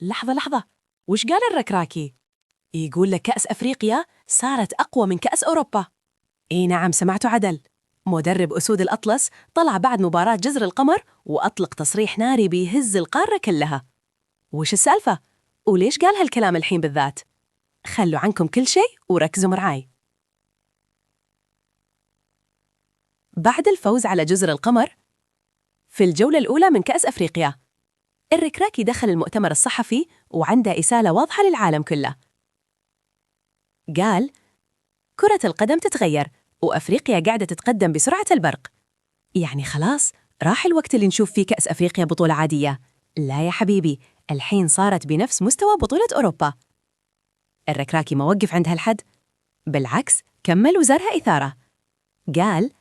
لحظة، وش قال الركراكي؟ يقول لك كأس أفريقيا صارت أقوى من كأس أوروبا. إيه نعم، سمعتوا عدل. مدرب أسود الأطلس طلع بعد مباراة جزر القمر وأطلق تصريح ناري بيهز القارة كلها. وش السالفة؟ وليش قال هالكلام الحين بالذات؟ خلوا عنكم كل شيء وركزوا معاي. بعد الفوز على جزر القمر في الجولة الأولى من كأس أفريقيا، الركراكي دخل المؤتمر الصحفي وعنده إسالة واضحة للعالم كله. قال: كرة القدم تتغير وأفريقيا قاعدة تتقدم بسرعة البرق. يعني خلاص راح الوقت اللي نشوف فيه كأس أفريقيا بطولة عادية. لا يا حبيبي، الحين صارت بنفس مستوى بطولة أوروبا. الركراكي ما وقف عند هالحد، بالعكس كمل وزارها إثارة. قال: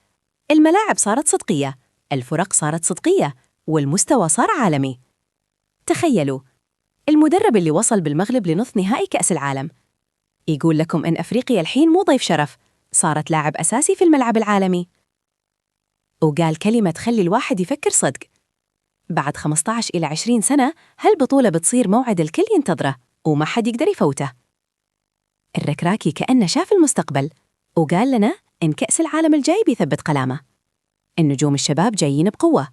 الملاعب صارت صدقية، الفرق صارت صدقية، والمستوى صار عالمي. تخيلوا، المدرب اللي وصل بالمغرب لنصف نهائي كأس العالم يقول لكم إن أفريقيا الحين مو ضيف شرف، صارت لاعب أساسي في الملعب العالمي. وقال كلمة تخلي الواحد يفكر صدق: بعد 15 إلى 20 سنة هالبطولة بتصير موعد الكل ينتظره وما حد يقدر يفوته. الركراكي كأنه شاف المستقبل وقال لنا إن كأس العالم الجاي بيثبت قلامه. النجوم الشباب جايين بقوة،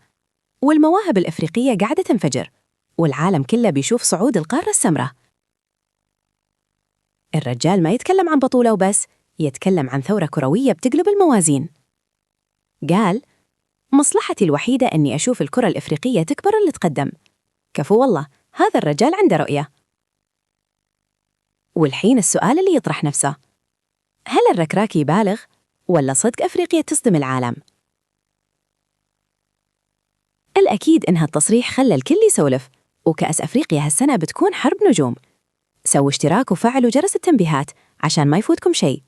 والمواهب الأفريقية قاعدة تنفجر، والعالم كله بيشوف صعود القارة السمراء. الرجال ما يتكلم عن بطولة وبس، يتكلم عن ثورة كروية بتقلب الموازين. قال: مصلحتي الوحيدة أني أشوف الكرة الإفريقية تكبر اللي تقدم. كفو والله، هذا الرجال عنده رؤية. والحين السؤال اللي يطرح نفسه: هل الركراكي بالغ ولا صدق أفريقيا تصدم العالم؟ الأكيد إن هالتصريح خلى الكل يسولف، وكأس أفريقيا هالسنة بتكون حرب نجوم. سووا اشتراك وفعلوا جرس التنبيهات عشان ما يفوتكم شيء.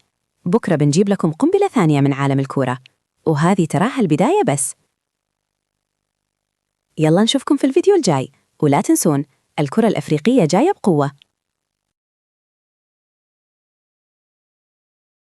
بكرة بنجيب لكم قنبلة ثانية من عالم الكورة، وهذه تراها البداية بس. يلا نشوفكم في الفيديو الجاي، ولا تنسون الكرة الأفريقية جاية بقوة.